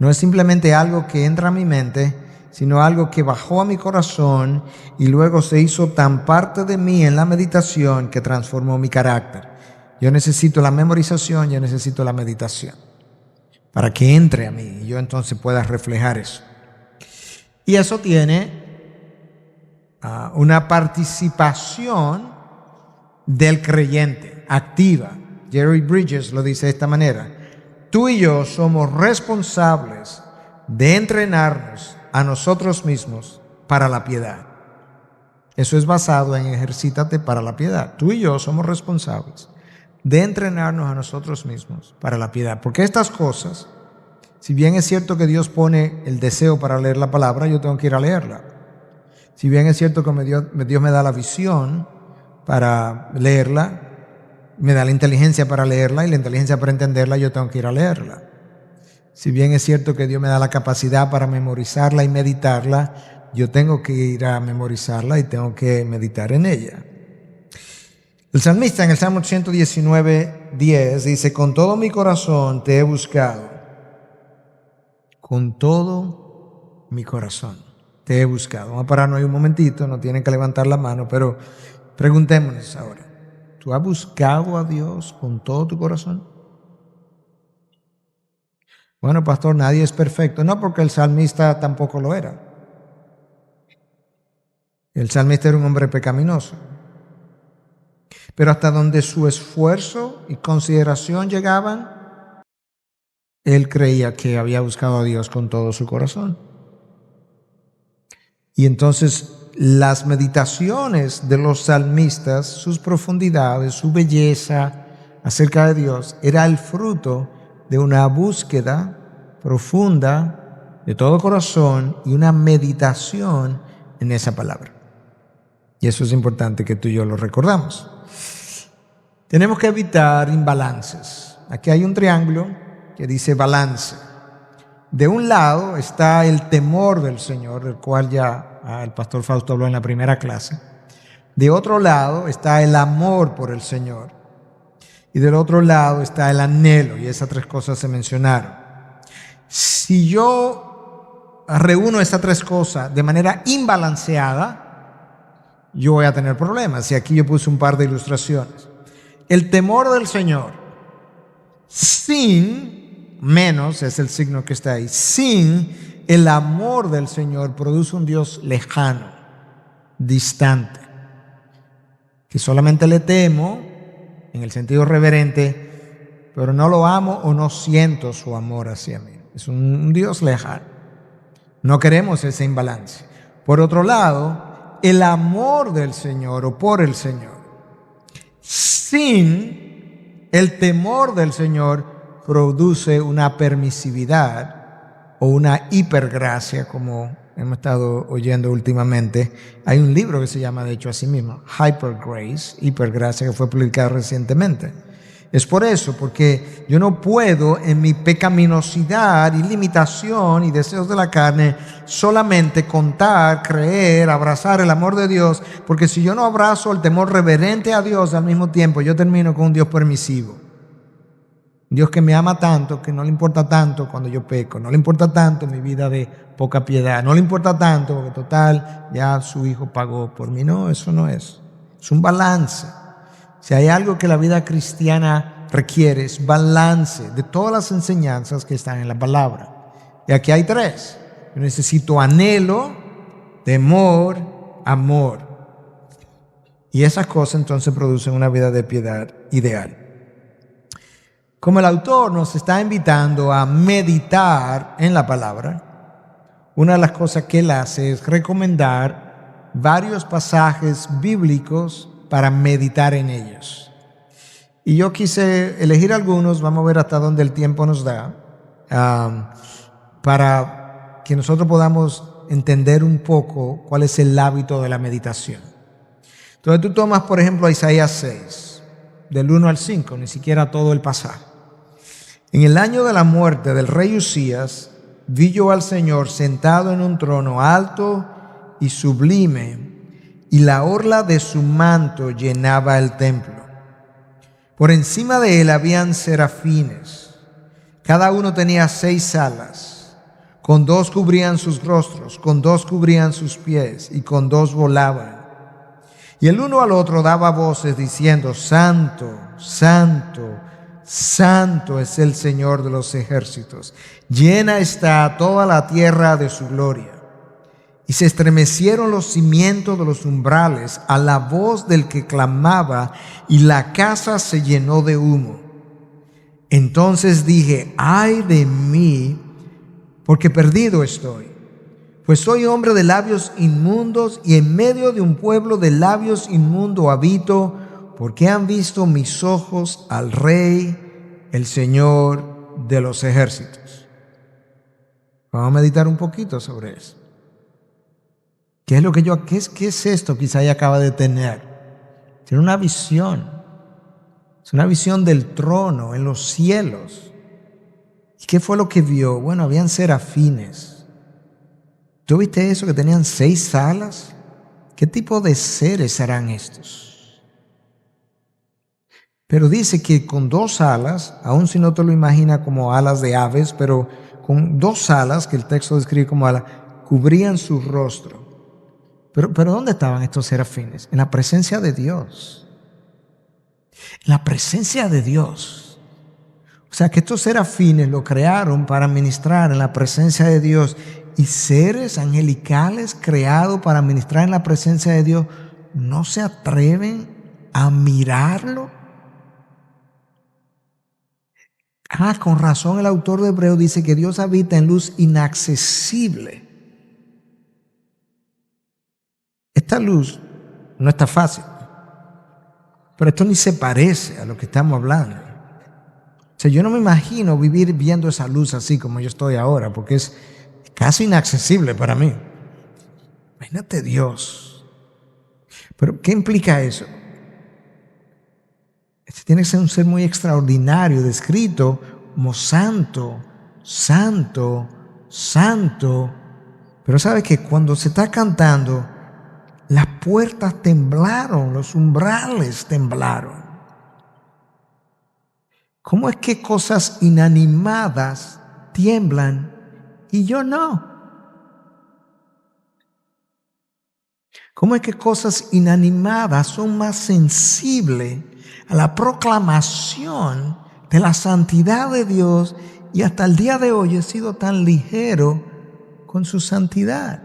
No es simplemente algo que entra a mi mente, sino algo que bajó a mi corazón y luego se hizo tan parte de mí en la meditación que transformó mi carácter. Yo necesito la memorización, yo necesito la meditación para que entre a mí y yo entonces pueda reflejar eso. Y eso tiene una participación del creyente activa. Jerry Bridges lo dice de esta manera: tú y yo somos responsables de entrenarnos a nosotros mismos para la piedad. Eso es basado en ejercítate para la piedad. Tú y yo somos responsables de entrenarnos a nosotros mismos para la piedad. Porque estas cosas, si bien es cierto que Dios pone el deseo para leer la palabra, yo tengo que ir a leerla. Si bien es cierto que Dios me da la visión para leerla, me da la inteligencia para leerla y la inteligencia para entenderla, yo tengo que ir a leerla. Si bien es cierto que Dios me da la capacidad para memorizarla y meditarla, yo tengo que ir a memorizarla y tengo que meditar en ella. El salmista en el Salmo 119:10 dice: con todo mi corazón te he buscado. Con todo mi corazón te he buscado. Vamos a pararnos ahí un momentito, no tienen que levantar la mano, pero preguntémonos ahora. ¿Tú has buscado a Dios con todo tu corazón? Bueno, pastor, nadie es perfecto. No, porque el salmista tampoco lo era. El salmista era un hombre pecaminoso. Pero hasta donde su esfuerzo y consideración llegaban, él creía que había buscado a Dios con todo su corazón. Y entonces las meditaciones de los salmistas, sus profundidades, su belleza acerca de Dios, era el fruto de una búsqueda profunda de todo corazón y una meditación en esa palabra. Y eso es importante que tú y yo lo recordamos. Tenemos que evitar imbalances. Aquí hay un triángulo que dice balance. De un lado está el temor del Señor, del cual ya el pastor Fausto habló en la primera clase. De otro lado está el amor por el Señor. Y del otro lado está el anhelo, y esas tres cosas se mencionaron. Si yo reúno esas tres cosas de manera imbalanceada, yo voy a tener problemas. Y aquí yo puse un par de ilustraciones. El temor del Señor, sin, menos es el signo que está ahí, sin el amor del Señor, produce un Dios lejano, distante, que solamente le temo en el sentido reverente, pero no lo amo o no siento su amor hacia mí. Es un Dios lejano. No queremos ese imbalance. Por otro lado, el amor del Señor o por el Señor, sin el temor del Señor, produce una permisividad o una hipergracia, como hemos estado oyendo últimamente. Hay un libro que se llama, de hecho, así mismo, Hyper Grace, hipergracia, que fue publicado recientemente. Es por eso, porque yo no puedo en mi pecaminosidad y limitación y deseos de la carne solamente contar, creer, abrazar el amor de Dios, porque si yo no abrazo el temor reverente a Dios al mismo tiempo, yo termino con un Dios permisivo. Un Dios que me ama tanto, que no le importa tanto cuando yo peco, no le importa tanto mi vida de poca piedad, no le importa tanto porque total ya su hijo pagó por mí. No, eso no es. Es un balance. Si hay algo que la vida cristiana requiere, es balance de todas las enseñanzas que están en la palabra. Y aquí hay tres. Yo necesito anhelo, temor, amor. Y esas cosas entonces producen una vida de piedad ideal. Como el autor nos está invitando a meditar en la palabra, una de las cosas que él hace es recomendar varios pasajes bíblicos para meditar en ellos. Y yo quise elegir algunos, vamos a ver hasta dónde el tiempo nos da, para que nosotros podamos entender un poco cuál es el hábito de la meditación. Entonces tú tomas, por ejemplo, a Isaías 6, del 1 al 5, ni siquiera todo el pasaje. En el año de la muerte del rey Usías, vi yo al Señor sentado en un trono alto y sublime, y la orla de su manto llenaba el templo. Por encima de él habían serafines, cada uno tenía 6 alas, con 2 cubrían sus rostros, con 2 cubrían sus pies, y con 2 volaban. Y el uno al otro daba voces diciendo: Santo, Santo, Santo es el Señor de los ejércitos, llena está toda la tierra de su gloria. Y se estremecieron los cimientos de los umbrales a la voz del que clamaba, y la casa se llenó de humo. Entonces dije: ay de mí, porque perdido estoy, pues soy hombre de labios inmundos, y en medio de un pueblo de labios inmundos habito, porque han visto mis ojos al Rey, el Señor de los ejércitos. Vamos a meditar un poquito sobre eso. ¿Qué es esto que Isaías acaba de tener? Tiene una visión. Es una visión del trono en los cielos. ¿Y qué fue lo que vio? Bueno, habían serafines. ¿Tú viste eso, que tenían 6 alas? ¿Qué tipo de seres serán estos? Pero dice que con 2 alas, aun si no te lo imaginas como alas de aves, pero con 2 alas, que el texto describe como alas, cubrían su rostro. Pero ¿dónde estaban estos serafines? En la presencia de Dios. En la presencia de Dios. O sea que estos serafines lo crearon para ministrar en la presencia de Dios. Y seres angelicales creados para ministrar en la presencia de Dios no se atreven a mirarlo. Con razón el autor de Hebreos dice que Dios habita en luz inaccesible. Esta luz no está fácil, pero esto ni se parece a lo que estamos hablando. O sea, yo no me imagino vivir viendo esa luz así como yo estoy ahora, porque es casi inaccesible para mí. Imagínate Dios. Pero ¿qué implica eso? Este tiene que ser un ser muy extraordinario, descrito como santo, santo, santo. Pero sabe que cuando se está cantando, las puertas temblaron, los umbrales temblaron. ¿Cómo es que cosas inanimadas tiemblan y yo no? ¿Cómo es que cosas inanimadas son más sensibles a la proclamación de la santidad de Dios y hasta el día de hoy he sido tan ligero con su santidad?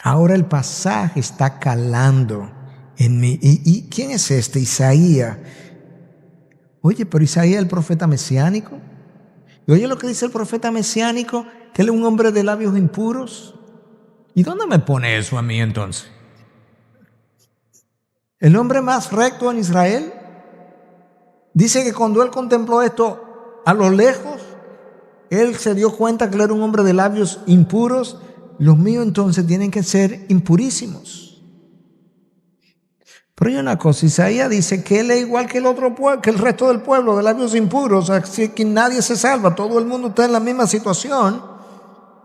Ahora el pasaje está calando en mí. ¿Y quién es este? Isaías. Oye, pero Isaías es el profeta mesiánico. Y oye lo que dice el profeta mesiánico, que él es un hombre de labios impuros. ¿Y dónde me pone eso a mí entonces? El hombre más recto en Israel dice que cuando él contempló esto a lo lejos, él se dio cuenta que él era un hombre de labios impuros. Los míos entonces tienen que ser impurísimos. Pero hay una cosa, Isaías dice que él es igual que el otro pueblo, que el resto del pueblo, de labios impuros, así que nadie se salva, todo el mundo está en la misma situación.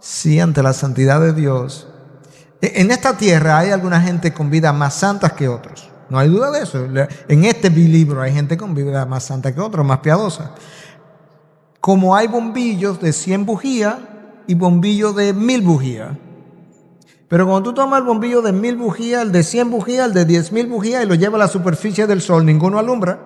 Sí, ante la santidad de Dios. En esta tierra hay alguna gente con vidas más santas que otros. No hay duda de eso. En este libro hay gente con vida más santa que otros, más piadosa. Como hay bombillos de 100 bujías y bombillos de 1000 bujías. Pero cuando tú tomas el bombillo de 1000 bujías, el de 100 bujías, el de 10,000 bujías y lo llevas a la superficie del sol, ninguno alumbra.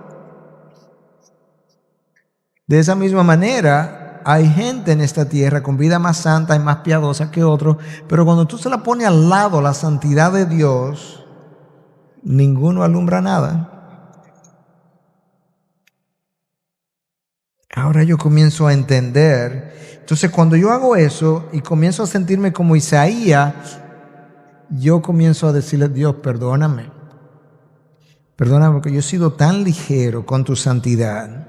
De esa misma manera, hay gente en esta tierra con vida más santa y más piadosa que otros, pero cuando tú se la pones al lado la santidad de Dios, ninguno alumbra nada. Ahora yo comienzo a entender. Entonces cuando yo hago eso y comienzo a sentirme como Isaías, yo comienzo a decirle a Dios, perdóname. Perdóname porque yo he sido tan ligero con tu santidad.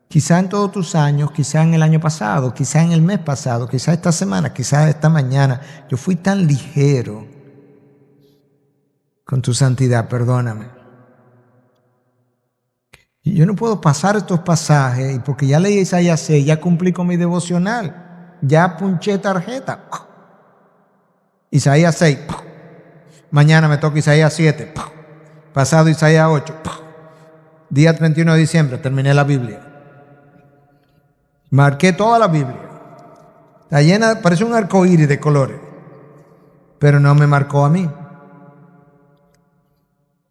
Quizá en todos tus años, quizá en el año pasado, quizá en el mes pasado, quizá esta semana, quizá esta mañana, yo fui tan ligero con tu santidad, perdóname. Y yo no puedo pasar estos pasajes porque ya leí Isaías 6, ya cumplí con mi devocional, ya punché tarjeta. Isaías 6, mañana me toca Isaías 7, pasado Isaías 8, día 31 de diciembre terminé la Biblia. Marqué toda la Biblia. Está llena, parece un arcoíris de colores, pero no me marcó a mí.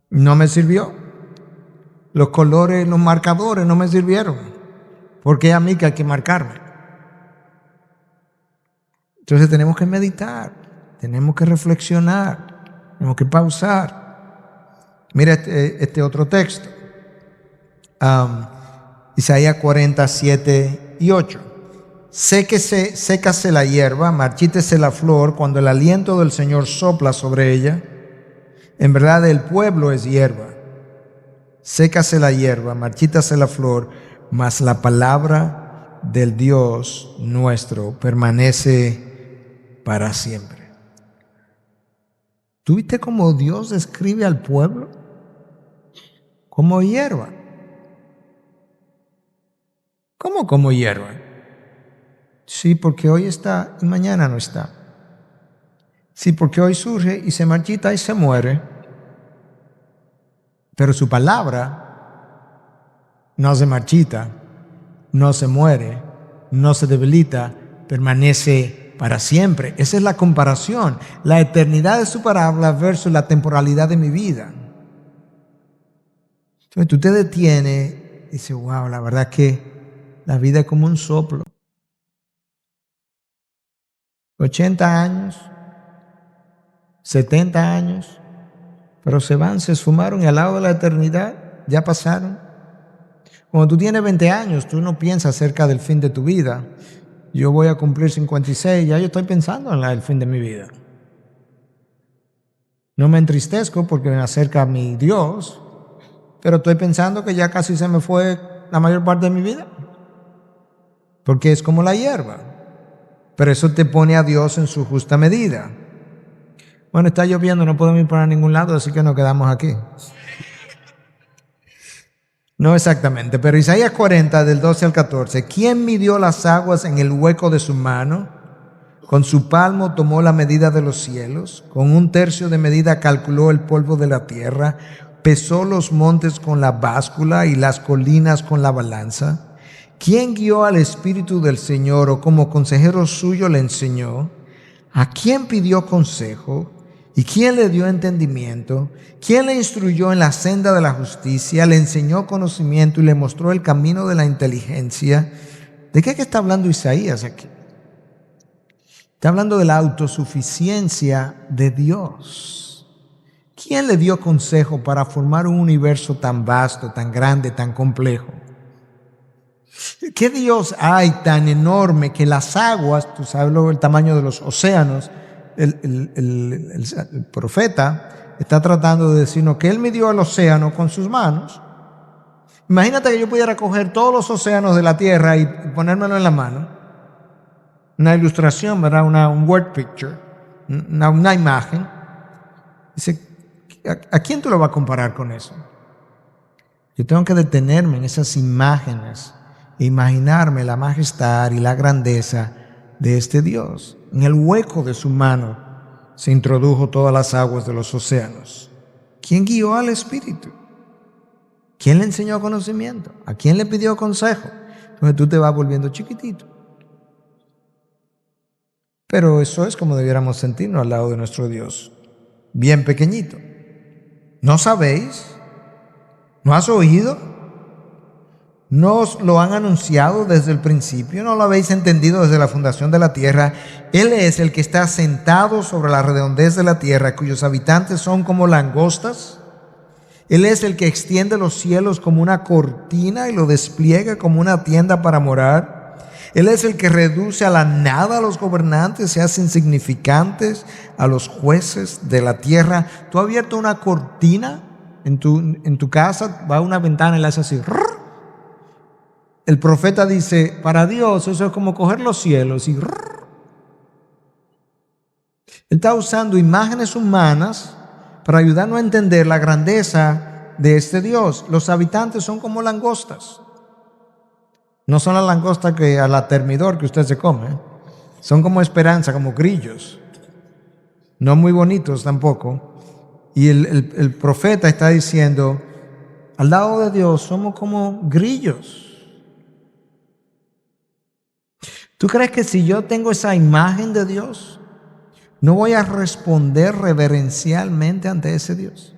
No me sirvió. Los colores, los marcadores no me sirvieron, porque es a mí que hay que marcarme. Entonces tenemos que meditar, tenemos que reflexionar, tenemos que pausar. Mira este otro texto. Isaías 47 y 8. Sécase la hierba, marchítese la flor, cuando el aliento del Señor sopla sobre ella. En verdad el pueblo es hierba. Sécase la hierba, marchítase la flor, mas la palabra del Dios nuestro permanece para siempre. ¿Tú viste cómo Dios describe al pueblo? como hierba. ¿Cómo como hierba? Sí, porque hoy está y mañana no está. Sí, porque hoy surge y se marchita y se muere. Pero su palabra no se marchita, no se muere, no se debilita, permanece para siempre. Esa es la comparación. La eternidad de su palabra versus la temporalidad de mi vida. Entonces tú te detienes y dices, wow, la verdad que la vida es como un soplo. 80 años, 70 años, pero se van, se esfumaron y al lado de la eternidad ya pasaron. Cuando tú tienes 20 años, tú no piensas acerca del fin de tu vida. Yo voy a cumplir 56, ya yo estoy pensando en el fin de mi vida. No me entristezco porque me acerca a mi Dios, pero estoy pensando que ya casi se me fue la mayor parte de mi vida. Porque es como la hierba. Pero eso te pone a Dios en su justa medida. Bueno, está lloviendo, no podemos ir para ningún lado, así que nos quedamos aquí. No exactamente, pero Isaías 40, del 12 al 14. ¿Quién midió las aguas en el hueco de su mano? Con su palmo tomó la medida de los cielos, con 1/3 de medida calculó el polvo de la tierra, pesó los montes con la báscula y las colinas con la balanza. ¿Quién guió al Espíritu del Señor o como consejero suyo le enseñó? ¿A quién pidió consejo? ¿Y quién le dio entendimiento? ¿Quién le instruyó en la senda de la justicia? ¿Le enseñó conocimiento y le mostró el camino de la inteligencia? ¿De qué está hablando Isaías aquí? Está hablando de la autosuficiencia de Dios. ¿Quién le dio consejo para formar un universo tan vasto, tan grande, tan complejo? ¿Qué Dios hay tan enorme que las aguas, tú sabes el tamaño de los océanos? El profeta está tratando de decirnos que él midió el océano con sus manos. Imagínate que yo pudiera coger todos los océanos de la tierra y ponérmelo en la mano. Una ilustración, ¿verdad? Un word picture, una imagen. Dice, ¿a quién tú lo vas a comparar con eso? Yo tengo que detenerme en esas imágenes e imaginarme la majestad y la grandeza de este Dios. En el hueco de su mano se introdujo todas las aguas de los océanos. ¿Quién guió al Espíritu? ¿Quién le enseñó conocimiento? ¿A quién le pidió consejo? Entonces tú te vas volviendo chiquitito. Pero eso es como debiéramos sentirnos al lado de nuestro Dios. Bien pequeñito. ¿No sabéis? ¿No has oído? ¿No os lo han anunciado desde el principio? ¿No lo habéis entendido desde la fundación de la tierra? Él es el que está sentado sobre la redondez de la tierra, cuyos habitantes son como langostas. Él es el que extiende los cielos como una cortina y lo despliega como una tienda para morar. Él es el que reduce a la nada a los gobernantes, se hace insignificantes a los jueces de la tierra. Tú has abierto una cortina en tu casa, va a una ventana y la haces así. El profeta dice, para Dios eso es como coger los cielos y él está usando imágenes humanas para ayudarnos a entender la grandeza de este Dios. Los habitantes son como langostas. No son las langostas que a la termidor que usted se come. Son como esperanza, como grillos. No muy bonitos tampoco. Y el profeta está diciendo, al lado de Dios somos como grillos. ¿Tú crees que si yo tengo esa imagen de Dios, no voy a responder reverencialmente ante ese Dios?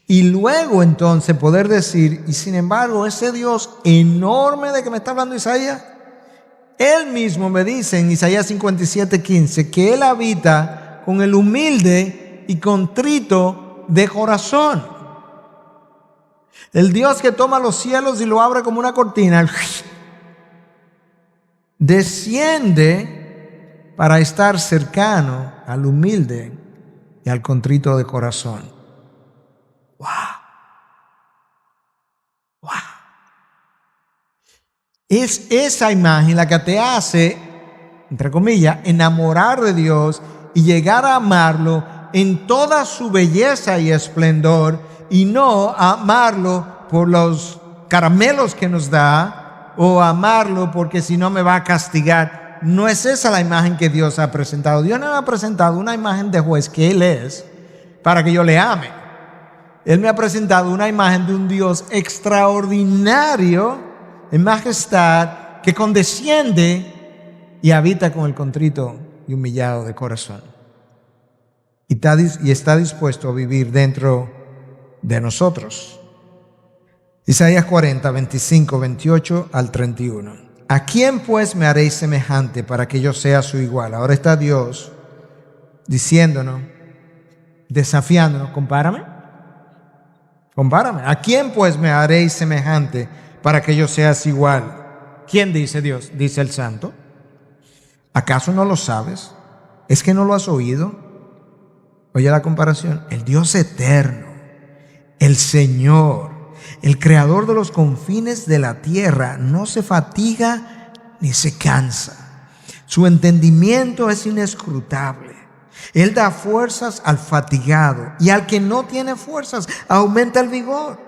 Y luego entonces poder decir, y sin embargo ese Dios enorme de que me está hablando Isaías, Él mismo me dice en Isaías 57:15 que Él habita con el humilde y contrito de corazón. El Dios que toma los cielos y lo abre como una cortina, desciende para estar cercano al humilde y al contrito de corazón. ¡Wow! ¡Wow! Es esa imagen la que te hace, entre comillas, enamorar de Dios y llegar a amarlo en toda su belleza y esplendor y no amarlo por los caramelos que nos da o amarlo porque si no me va a castigar. No es esa la imagen que Dios ha presentado. Dios no me ha presentado una imagen de juez que Él es para que yo le ame. Él me ha presentado una imagen de un Dios extraordinario en majestad que condesciende y habita con el contrito y humillado de corazón. Y está dispuesto a vivir dentro de nosotros. Isaías 40, 25, 28 al 31. ¿A quién pues me haréis semejante para que yo sea su igual? Ahora está Dios diciéndonos, desafiándonos, compárame. ¿A quién pues me haréis semejante para que yo sea igual? ¿Quién dice Dios? Dice el Santo. ¿Acaso no lo sabes? ¿Es que no lo has oído? Oye la comparación. El Dios eterno, el Señor, el creador de los confines de la tierra, no se fatiga ni se cansa. Su entendimiento es inescrutable. Él da fuerzas al fatigado y al que no tiene fuerzas aumenta el vigor.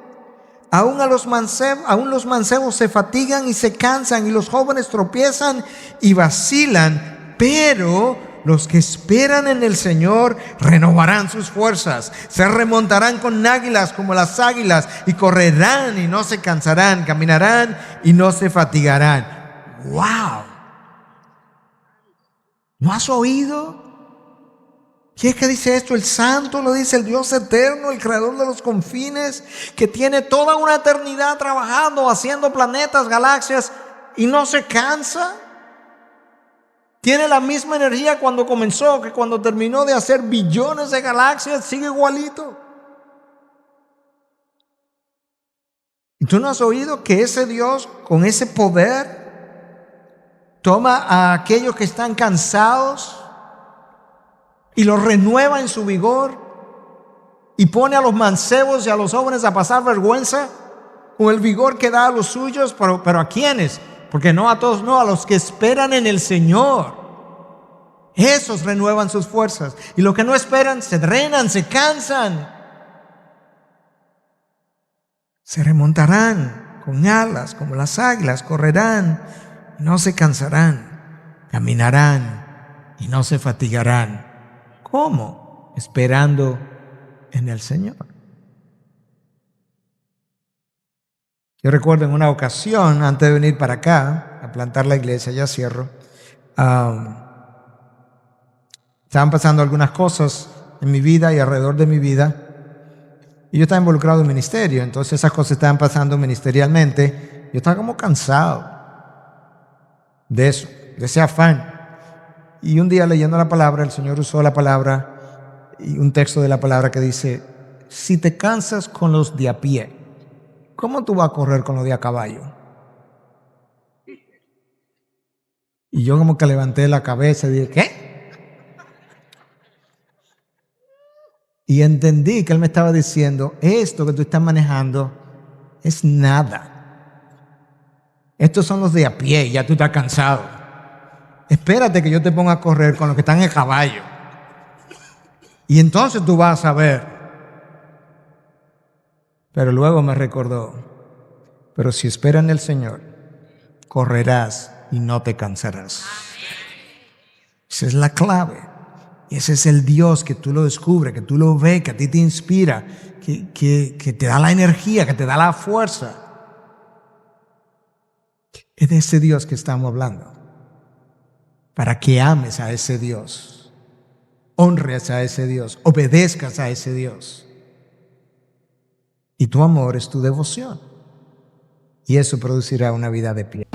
Aún los mancebos se fatigan y se cansan y los jóvenes tropiezan y vacilan, pero los que esperan en el Señor renovarán sus fuerzas, se remontarán con águilas como las águilas y correrán y no se cansarán, caminarán y no se fatigarán. ¡Wow! ¿No has oído? ¿Quién es que dice esto? El Santo lo dice, el Dios eterno, el creador de los confines, que tiene toda una eternidad trabajando, haciendo planetas, galaxias y no se cansa. Tiene la misma energía cuando comenzó que cuando terminó de hacer billones de galaxias, sigue igualito. ¿Y tú no has oído que ese Dios con ese poder toma a aquellos que están cansados y los renueva en su vigor y pone a los mancebos y a los jóvenes a pasar vergüenza con el vigor que da a los suyos? Pero ¿a quiénes? Porque no a todos, no, a los que esperan en el Señor. Esos renuevan sus fuerzas. Y los que no esperan se drenan, se cansan. Se remontarán con alas como las águilas, correrán y no se cansarán, caminarán y no se fatigarán. ¿Cómo? Esperando en el Señor. Yo recuerdo en una ocasión, antes de venir para acá, a plantar la iglesia, ya cierro, estaban pasando algunas cosas en mi vida y alrededor de mi vida, y yo estaba involucrado en ministerio, entonces esas cosas estaban pasando ministerialmente. Yo estaba como cansado de eso, de ese afán. Y un día leyendo la palabra, el Señor usó la palabra y un texto de la palabra que dice: si te cansas con los de a pie, ¿cómo tú vas a correr con los de a caballo? Y yo como que levanté la cabeza y dije, ¿qué? Y entendí que Él me estaba diciendo, esto que tú estás manejando es nada. Estos son los de a pie y ya tú estás cansado. Espérate que yo te ponga a correr con los que están en caballo. Y entonces tú vas a ver. Pero luego me recordó, pero si esperas en el Señor, correrás y no te cansarás. Esa es la clave. Y ese es el Dios que tú lo descubres, que tú lo ves, que a ti te inspira, que te da la energía, que te da la fuerza. Es de ese Dios que estamos hablando. Para que ames a ese Dios, honres a ese Dios, obedezcas a ese Dios. Y tu amor es tu devoción. Y eso producirá una vida de pie.